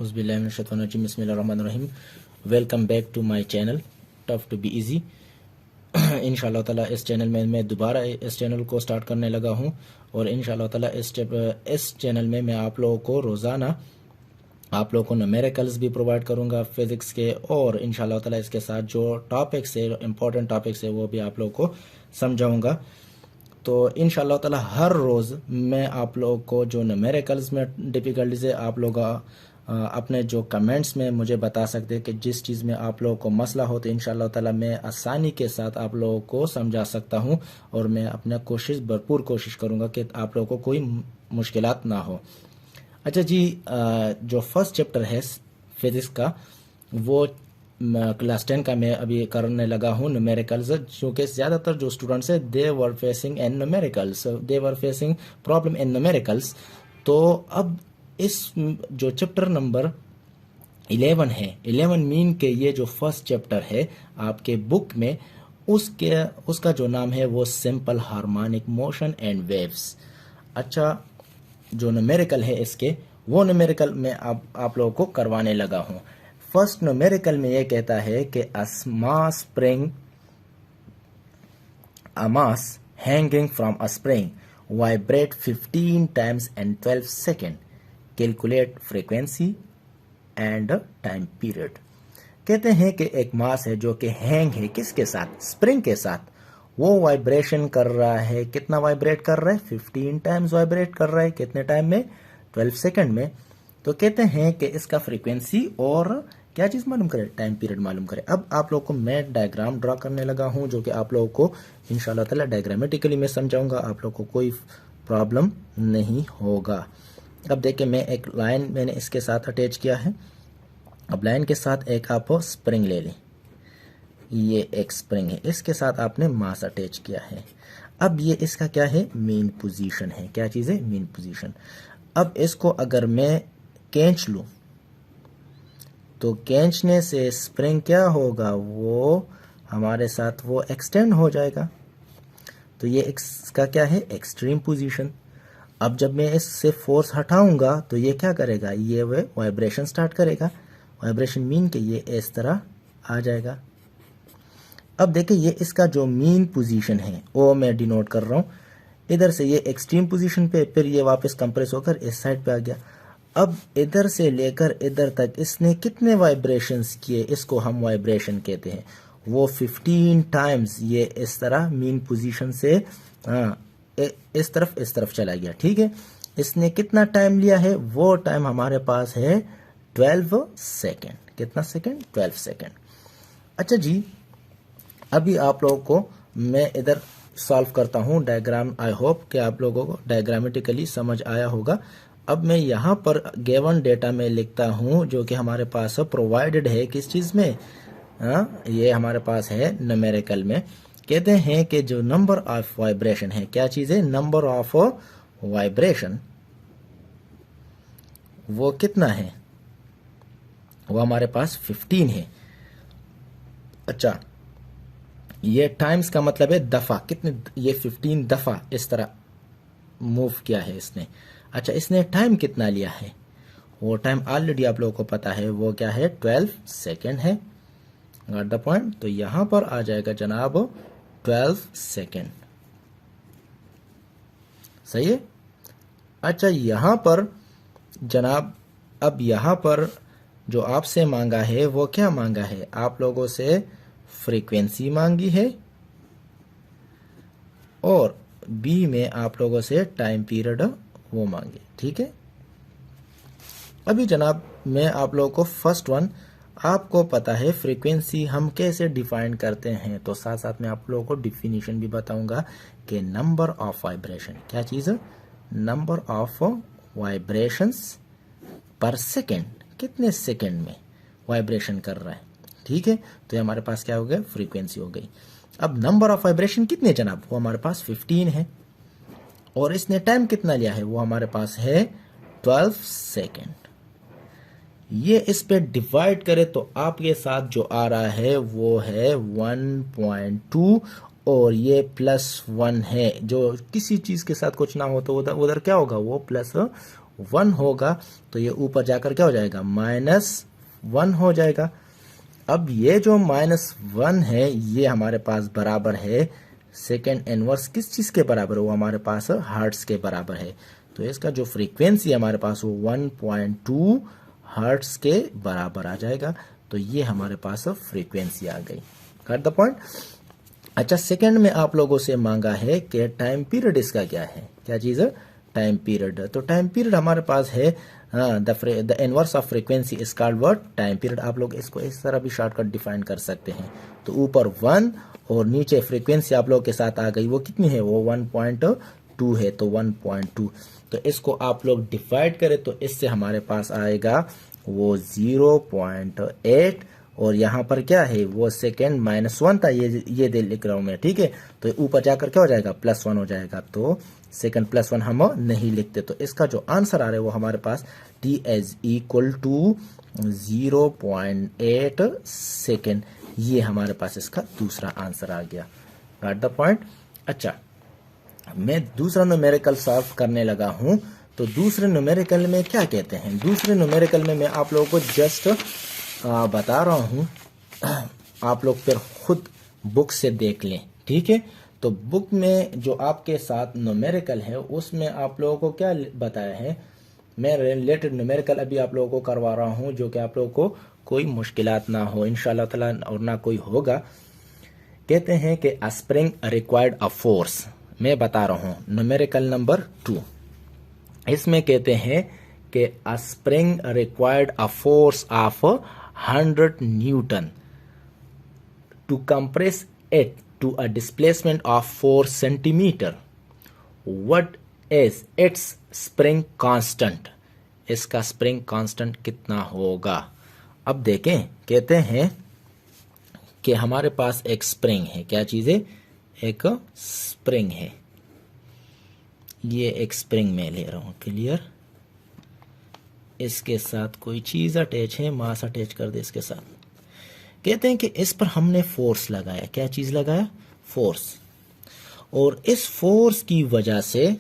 Auzubillahiminash-shaytanir-rajim. Bismillahir-rahmanir-rahim. Welcome back to my channel tough to be easy. इंशाल्लाह ताला इस channel में मैं दोबारा इस चैनल को स्टार्ट करने लगा हूं और इंशाल्लाह ताला इस चैनल में मैं आप लोगों को रोज़ाना आप लोगों को न्यूमेरिकल्स भी प्रोवाइड करूंगा फिजिक्स के, और इंशाल्लाह ताला इसके साथ जो टॉपिक्स है, इंपॉर्टेंट टॉपिक्स है, वो भी आप लोगों को समझाऊंगा। तो इंशाल्लाह ताला हर रोज़ मैं आप लोगों को जो न्यूमेरिकल्स में डिफ़िकल्टीज है, आप लोग अपने जो कमेंट्स में मुझे बता सकते हैं कि जिस चीज़ में आप लोगों को मसला हो, तो इंशाल्लाह ताला मैं आसानी के साथ आप लोगों को समझा सकता हूं और मैं अपना भरपूर कोशिश करूंगा कि आप लोगों को कोई मुश्किलात ना हो। अच्छा जी, जो फर्स्ट चैप्टर है फिजिक्स का, वो क्लास 10 का मैं अभी करने लगा हूँ न्यूमेरिकल्स, क्योंकि ज़्यादातर जो स्टूडेंट्स है they were facing in numericals, they were facing problem in numericals. तो अब इस जो चैप्टर नंबर 11 है, 11 मीन के ये जो फर्स्ट चैप्टर है आपके बुक में, उसका जो नाम है वो simple harmonic motion and waves. अच्छा, जो न्यूमेरिकल है इसके, वो न्यूमेरिकल मैं आप लोगों को करवाने लगा हूँ। फर्स्ट न्यूमेरिकल में ये कहता है कि a mass hanging from a spring vibrate 15 times in 12 seconds. Calculate frequency and time period. कहते हैं कि एक मास है जो कि हैंग है किसके साथ, स्प्रिंग के साथ। वो वाइब्रेशन कर रहा है, कितना वाइब्रेट कर रहा है, 15 टाइम्स वाइब्रेट कर रहा है। कितने टाइम में, 12 सेकंड में। तो कहते हैं कि इसका फ्रीक्वेंसी और क्या चीज़ मालूम करें, टाइम पीरियड मालूम करें। अब आप लोगों को मैं डायग्राम ड्रा करने लगा हूं, जो कि आप लोगों को इंशाल्लाह ताला डायग्रामेटिकली मैं समझाऊंगा, आप लोगों को कोई प्रॉब्लम नहीं होगा। अब देखिए, मैं एक लाइन मैंने इसके साथ अटैच किया है। अब लाइन के साथ एक आप स्प्रिंग ले लें, ये एक स्प्रिंग है, इसके साथ आपने मास अटैच किया है। अब ये इसका क्या है, मेन पोजीशन है। क्या चीज़ है, मेन पोजीशन। अब इसको अगर मैं खींच लूँ तो खींचने से स्प्रिंग क्या होगा, वो हमारे साथ वो एक्सटेंड हो जाएगा। तो ये इसका क्या है, एक्सट्रीम पोजीशन। अब जब मैं इससे फोर्स हटाऊंगा तो ये क्या करेगा, ये वो वाइब्रेशन स्टार्ट करेगा। वाइब्रेशन मीन के ये इस तरह आ जाएगा। अब देखिए, ये इसका जो मीन पोजीशन है वो मैं डिनोट कर रहा हूँ। इधर से ये एक्सट्रीम पोजीशन पे, फिर ये वापस कंप्रेस होकर इस साइड पे आ गया। अब इधर से लेकर इधर तक इसने कितने वाइब्रेशंस किए, इसको हम वाइब्रेशन कहते हैं। वो 15 टाइम्स ये इस तरह मीन पोजीशन से इस तरफ चला गया। ठीक है, इसने कितना टाइम लिया है, वो टाइम हमारे पास है 12 सेकेंड। कितना सेकेंड, 12 सेकेंड। अच्छा जी, अभी आप लोगों को मैं इधर सॉल्व करता हूँ डायग्राम। आई होप कि आप लोगों को डायग्रामेटिकली समझ आया होगा। अब मैं यहाँ पर गिवन डेटा में लिखता हूँ, जो कि हमारे पास प्रोवाइडेड है किस चीज़ में, ये हमारे पास है न्यूमेरिकल में। कहते हैं कि जो नंबर ऑफ वाइब्रेशन है, क्या चीज़ है, नंबर ऑफ वाइब्रेशन, वो कितना है, वो हमारे पास 15 है। अच्छा, ये टाइम्स का मतलब है दफ़ा, कितने, ये 15 दफ़ा इस तरह मूव किया है इसने। अच्छा, इसने टाइम कितना लिया है, वो टाइम ऑलरेडी आप लोगों को पता है, वो क्या है, 12 सेकेंड है। Got the point. तो यहां पर आ जाएगा जनाब 12 सेकेंड। सही है। अच्छा, यहां पर जनाब, अब यहां पर जो आपसे मांगा है वो क्या मांगा है, आप लोगों से फ्रीक्वेंसी मांगी है और बी में आप लोगों से टाइम पीरियड वो मांगे। ठीक है। अभी जनाब मैं आप लोगों को फर्स्ट वन, आपको पता है फ्रीक्वेंसी हम कैसे डिफाइन करते हैं, तो साथ साथ में आप लोगों को डिफिनीशन भी बताऊंगा कि नंबर ऑफ वाइब्रेशन, क्या चीज़ है, नंबर ऑफ वाइब्रेशंस पर सेकेंड, कितने सेकेंड में वाइब्रेशन कर रहा है। ठीक है, तो ये हमारे पास क्या हो गया, फ्रीक्वेंसी हो गई। अब नंबर ऑफ वाइब्रेशन कितने जनाब, वो हमारे पास 15 है, और इसने टाइम कितना लिया है, वो हमारे पास है 12 सेकेंड। ये इस पे डिवाइड करें तो आपके साथ जो आ रहा है वो है 1.2, और ये +1 है। जो किसी चीज के साथ कुछ ना हो तो उधर क्या होगा, वो 1 होगा तो ये ऊपर जाकर क्या हो जाएगा, -1 हो जाएगा। अब ये जो -1 है ये हमारे पास बराबर है सेकेंड इनवर्स किस चीज़ के बराबर है, वो हमारे पास हर्ट्स के बराबर है। तो इसका जो फ्रीक्वेंसी है हमारे पास वो 1.2 हर्ट्स के बराबर आ जाएगा। तो ये हमारे पास फ्रीक्वेंसी आ गई। Got the point. अच्छा, सेकंड में आप लोगों से मांगा है कि टाइम पीरियड इसका क्या है, क्या चीज़ है, टाइम पीरियड। तो टाइम पीरियड हमारे पास है the inverse of frequency is called what, time period. आप लोग इसको इस तरह भी शॉर्टकट डिफाइन कर सकते हैं। तो ऊपर 1 और नीचे फ्रीक्वेंसी आप लोग के साथ आ गई, वो कितनी है, वो 1.2 है। तो 1.2, तो इसको आप लोग डिवाइड करें तो इससे हमारे पास आएगा वो 0.8 और यहाँ पर क्या है वो सेकेंड -1 था, ये दे लिख रहा हूँ मैं, ठीक है। तो ऊपर जाकर क्या हो जाएगा, +1 हो जाएगा। तो सेकेंड +1 हम नहीं लिखते। तो इसका जो आंसर आ रहा है वो हमारे पास t is equal to 0.8 second. ये हमारे पास इसका दूसरा आंसर आ गया। Got the point. अच्छा, मैं दूसरा न्यूमेरिकल सॉल्व करने लगा हूं। तो दूसरे न्यूमेरिकल में क्या कहते हैं, दूसरे न्यूमेरिकल में मैं आप लोगों को जस्ट बता रहा हूं, आप लोग फिर खुद बुक से देख लें, ठीक है। तो बुक में जो आपके साथ न्यूमेरिकल है उसमें आप लोगों को क्या बताया है, मैं रिलेटेड न्यूमेरिकल अभी आप लोगों को करवा रहा हूं जो कि आप लोगों को कोई मुश्किलात ना हो इंशाल्लाह ताला, और ना कोई होगा। कहते हैं कि a spring required a force, मैं बता रहा हूं न्यूमेरिकल नंबर 2। इसमें कहते हैं कि a spring required a force of 100 newton to compress it to a displacement of 4 centimetre. What is its spring constant, इसका स्प्रिंग कांस्टेंट कितना होगा। अब देखें, कहते हैं कि हमारे पास एक स्प्रिंग है, क्या चीज है, एक स्प्रिंग है। ये एक स्प्रिंग में ले रहा हूं, क्लियर। इसके साथ कोई चीज अटैच है, मास अटैच कर दे इसके साथ। कहते हैं कि इस पर हमने फोर्स लगाया, क्या चीज लगाया, फोर्स। और इस फोर्स की वजह से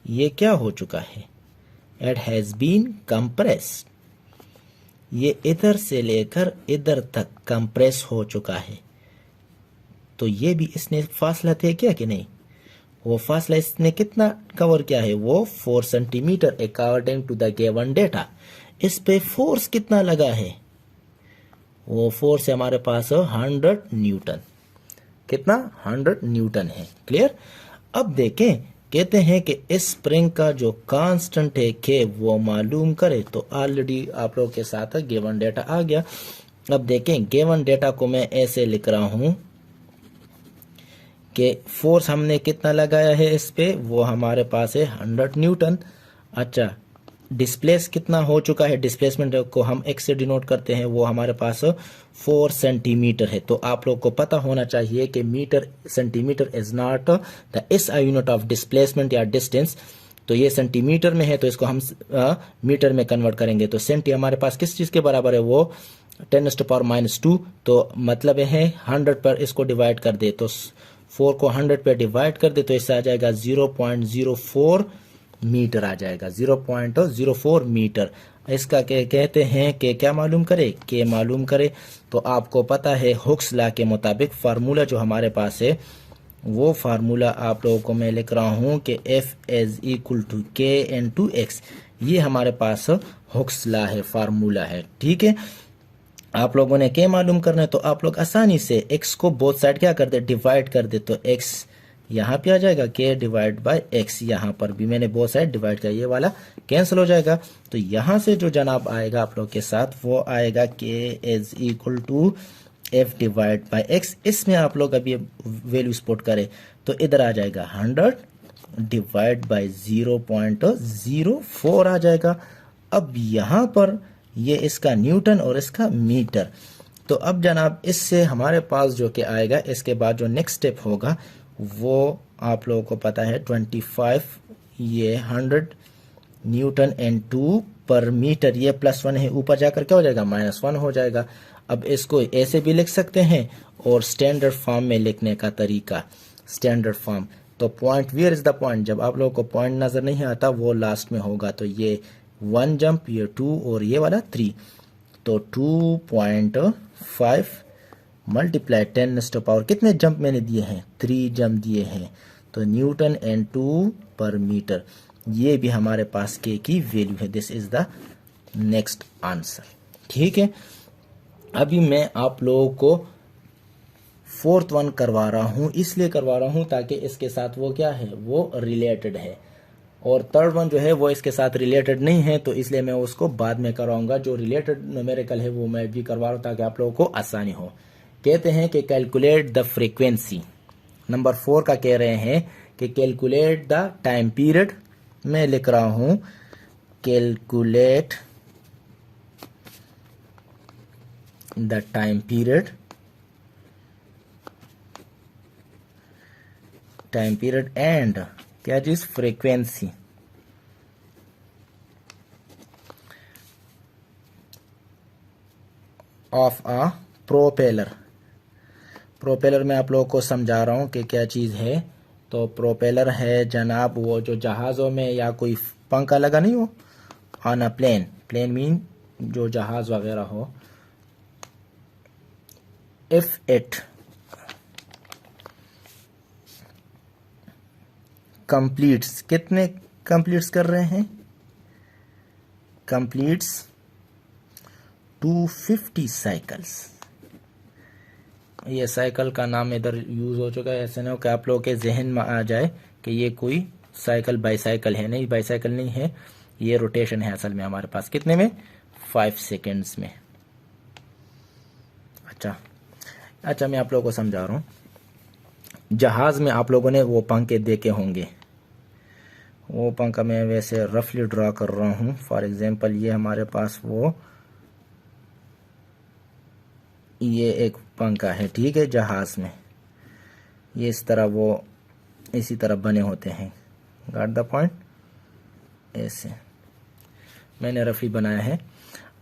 ये क्या हो चुका है, इट हैज बीन कंप्रेस्ड, ये इधर से लेकर इधर तक कंप्रेस हो चुका है। तो ये भी इसने फासला तय किया कि नहीं, वो फासला इसने कितना कवर किया है, वो 4 centimetre according to the given data. इस पे फोर्स कितना लगा है, वो फोर्स है हमारे पास 100 न्यूटन, कितना, 100 न्यूटन है, क्लियर। अब देखें, कहते हैं कि इस स्प्रिंग का जो कांस्टेंट है के वो मालूम करे। तो ऑलरेडी आप लोगों के साथ गिवन डेटा आ गया। अब देखें, गिवन डेटा को मैं ऐसे लिख रहा हूं कि फोर्स हमने कितना लगाया है इस पे, वो हमारे पास है 100 न्यूटन। अच्छा, डिस्प्लेस कितना हो चुका है, डिस्प्लेसमेंट को हम x से डिनोट करते हैं, वो हमारे पास 4 सेंटीमीटर है। तो आप लोग को पता होना चाहिए कि metre centimetre is not the SI unit of displacement या डिस्टेंस। तो ये सेंटीमीटर में है तो इसको हम मीटर में कन्वर्ट करेंगे। तो सेंटी हमारे पास किस चीज के बराबर है, वो 10⁻²। तो मतलब है 100 पर इसको डिवाइड कर दे, तो 4 को 100 पर डिवाइड कर दे तो इससे आ जाएगा 0.04 मीटर आ जाएगा, 0.04 मीटर। इसका कहते हैं कि क्या मालूम करे, के मालूम करे। तो आपको पता है हुक्स लॉ के मुताबिक फार्मूला जो हमारे पास है, वो फार्मूला आप लोगों को मैं लिख रहा हूं कि F is equal to K/x। ये हमारे पास हुक्स लॉ है, फार्मूला है, ठीक है। आप लोगों ने के मालूम करना है तो आप लोग आसानी से x को बोथ साइड क्या कर दे, डिवाइड कर दे। तो x यहाँ पे आ जाएगा k डिवाइड बाय x, यहाँ पर भी मैंने बोथ साइड डिवाइड किया, ये वाला कैंसिल हो जाएगा। तो यहाँ से जो जनाब आएगा आप लोग के साथ, वो आएगा k is equal to f divide by x। इसमें आप लोग अभी वैल्यूज पुट करें तो इधर आ जाएगा 100 डिवाइड बाय 0.04 आ जाएगा। अब यहाँ पर ये इसका न्यूटन और इसका मीटर। तो अब जनाब इससे हमारे पास जो कि आएगा, इसके बाद जो नेक्स्ट स्टेप होगा वो आप लोगों को पता है 25, ये 100 न्यूटन एंड 2 पर मीटर, ये +1 है, ऊपर जाकर क्या हो जाएगा, -1 हो जाएगा। अब इसको ऐसे भी लिख सकते हैं और स्टैंडर्ड फॉर्म में लिखने का तरीका, स्टैंडर्ड फॉर्म तो point, where is the point, जब आप लोगों को पॉइंट नजर नहीं आता वो लास्ट में होगा। तो ये 1 जंप, ये 2 और ये वाला 3, तो 2.5 मल्टीप्लाई 10⁻⁴ कितने जंप मैंने दिए हैं, 3 जंप दिए हैं। तो न्यूटन N2 पर मीटर, ये भी हमारे पास के की वैल्यू है। This is the next answer. ठीक है, अभी मैं आप लोगों को 4th वन करवा रहा हूं, इसलिए करवा रहा हूं ताकि इसके साथ वो क्या है, वो रिलेटेड है। और 3rd वन जो है वो इसके साथ रिलेटेड नहीं है, तो इसलिए मैं उसको बाद में करवाऊंगा। जो रिलेटेड न्यूमेरिकल है वो मैं भी करवा रहा हूं ताकि आप लोगों को आसानी हो। कहते हैं कि कैलकुलेट द फ्रीक्वेंसी, नंबर 4 का कह रहे हैं कि कैलकुलेट द टाइम पीरियड। मैं लिख रहा हूं calculate the time period and क्या चीज, frequency of a propeller. Propeller में आप लोगों को समझा रहा हूं कि क्या चीज है। तो प्रोपेलर है जनाब वो जो जहाजों में या कोई पंखा लगा नहीं हो on a plane, plane mean जो जहाज वगैरह हो। इफ इट कंप्लीट्स, कितने कंप्लीट्स कर रहे हैं, कंप्लीट्स 250 साइकिल्स। ये साइकिल का नाम इधर यूज हो चुका है, ऐसे ना हो कि आप लोगों के जहन में आ जाए कि ये कोई साइकिल बाईसाइकिल है। नहीं, बाईसाइकिल नहीं है, ये रोटेशन है असल में हमारे पास। कितने में, 5 सेकेंड्स में। अच्छा मैं आप लोगों को समझा रहा हूं। जहाज में आप लोगों ने वो पंखे देखे होंगे, वो पंखा मैं वैसे रफली ड्रा कर रहा हूं। फॉर एग्जांपल ये हमारे पास वो ये एक पंखा है, ठीक है, जहाज में ये इस तरह वो इसी तरह बने होते हैं। गॉट द पॉइंट, ऐसे मैंने रफली बनाया है।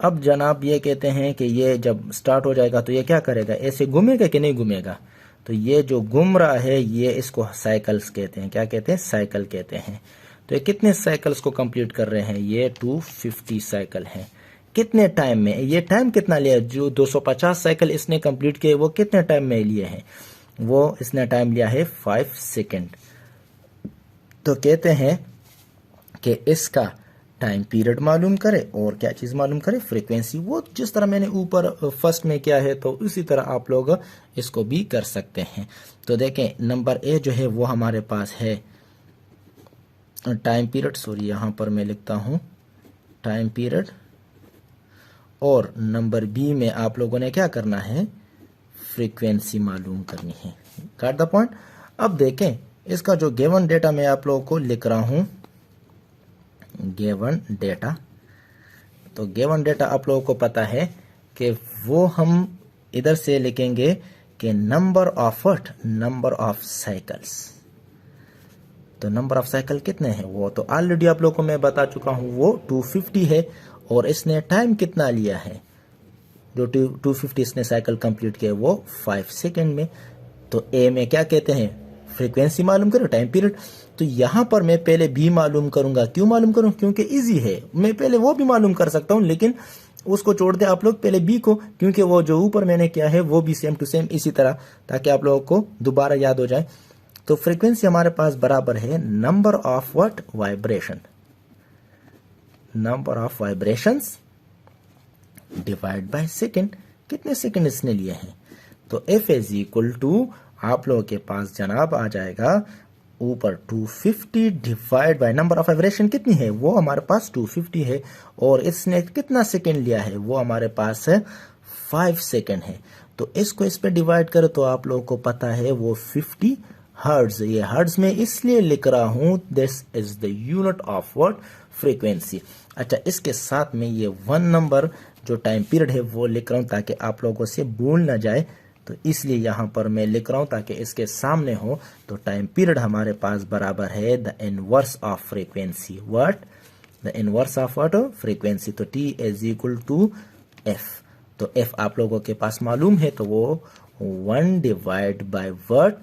अब जनाब ये कहते हैं कि ये जब स्टार्ट हो जाएगा तो ये क्या करेगा, ऐसे घूमेगा कि नहीं घूमेगा। तो ये जो घूम रहा है ये इसको साइकिल्स कहते हैं। क्या कहते हैं, साइकिल कहते हैं। तो ये कितने साइकिल्स को कंप्लीट कर रहे हैं, ये 250 साइकिल हैं। कितने टाइम में, ये टाइम कितना लिया, जो 250 साइकिल इसने कंप्लीट किए वो कितने टाइम में लिए हैं, वो इसने टाइम लिया है 5 सेकेंड। तो कहते हैं कि इसका टाइम पीरियड मालूम करे और क्या चीज मालूम करे, फ्रीक्वेंसी। वो जिस तरह मैंने ऊपर फर्स्ट में किया है तो उसी तरह आप लोग इसको भी कर सकते हैं। तो देखें नंबर ए जो है वो हमारे पास है टाइम पीरियड, सॉरी यहां पर मैं लिखता हूं टाइम पीरियड, और नंबर बी में आप लोगों ने क्या करना है, फ्रीक्वेंसी मालूम करनी है। Got the point. अब देखें इसका जो गिवन डेटा मैं आप लोगों को लिख रहा हूं, गिवन डेटा। तो गिवन डेटा आप लोगों को पता है कि वो हम इधर से लिखेंगे कि number of what, number of cycles. तो नंबर ऑफ साइकिल कितने हैं वो तो ऑलरेडी आप लोगों को मैं बता चुका हूं, वो 250 है। और इसने टाइम कितना लिया है, जो 250 इसने साइकिल कंप्लीट किया वो 5 सेकेंड में। तो ए में क्या कहते हैं, फ्रीक्वेंसी मालूम करो, टाइम पीरियड। तो यहां पर मैं पहले बी मालूम करूंगा। क्यों मालूम करूं, क्योंकि इजी है। मैं पहले वो भी मालूम कर सकता हूं लेकिन उसको छोड़ दे आप लोग पहले बी को, क्योंकि वो जो ऊपर मैंने किया है वो भी सेम टू सेम इसी तरह, ताकि आप लोगों को दोबारा याद हो जाए। तो फ्रीक्वेंसी हमारे पास बराबर है number of what, vibration, number of vibrations divide by second. कितने सेकंड इसने लिए हैं, तो एफ इज इक्वल टू आप लोगों के पास जनाब आ जाएगा ऊपर 250 divide by number of vibration कितनी है, वो हमारे पास 250 है। और इसने कितना सेकंड लिया है, वो हमारे पास है 5 सेकंड है। तो इसको इस पे डिवाइड करो तो आप लोगों को पता है वो 50 हर्ट्ज। ये हर्ट्ज में इसलिए लिख रहा हूं, this is the unit of what, frequency. अच्छा, इसके साथ में ये 1 नंबर जो टाइम पीरियड है वो लिख रहा हूं ताकि आप लोगों से भूल ना जाए। तो इसलिए यहां पर मैं लिख रहा हूं ताकि इसके सामने हो। तो टाइम पीरियड हमारे पास बराबर है the inverse of frequency. What, the inverse of what, frequency. तो T is equal to F. तो एफ आप लोगों के पास मालूम है, तो वो 1 डिवाइड बाय व्हाट,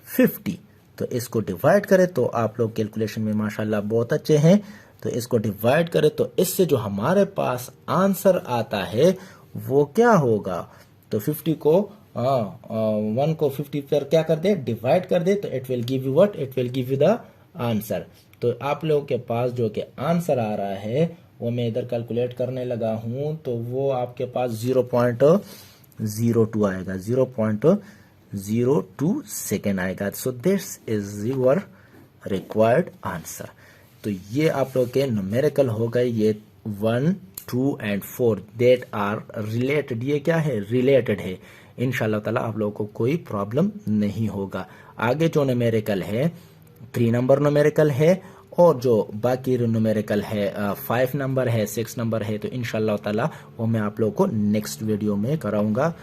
50। तो इसको डिवाइड करें तो आप लोग कैलकुलेशन में माशाल्लाह बहुत अच्छे हैं। तो इसको डिवाइड करें तो इससे जो हमारे पास आंसर आता है वो क्या होगा, तो 50 को 1 को 50 पर क्या कर दे, डिवाइड कर दे, तो it will give you what, it will give you the answer. तो आप लोगों के पास जो कि आंसर आ रहा है वो मैं इधर कैलकुलेट करने लगा हूं, तो वो आपके पास 0.02 आएगा, 0.02 सेकेंड आएगा। So this is your required answer. तो ये आप लोग के न्यूमेरिकल हो गए, ये 1, 2 एंड 4 दैट आर रिलेटेड। ये क्या है, रिलेटेड है। इंशाल्लाह ताला आप लोगों को कोई प्रॉब्लम नहीं होगा। आगे जो न्यूमेरिकल है 3 नंबर न्यूमेरिकल है, और जो बाकी न्यूमेरिकल है 5 नंबर है, 6 नंबर है, तो इंशाल्लाह ताला वो मैं आप लोगों को नेक्स्ट वीडियो में कराऊंगा।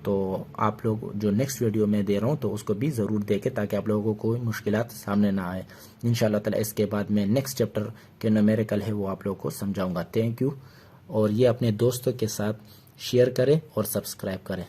तो आप लोग जो नेक्स्ट वीडियो में दे रहा हूँ तो उसको भी ज़रूर देखें ताकि आप लोगों को कोई मुश्किलात सामने ना आए। इंशाल्लाह ताला इसके बाद में नेक्स्ट चैप्टर के न्यूमेरिकल है वो आप लोगों को समझाऊंगा। Thank you. और ये अपने दोस्तों के साथ शेयर करें और सब्सक्राइब करें।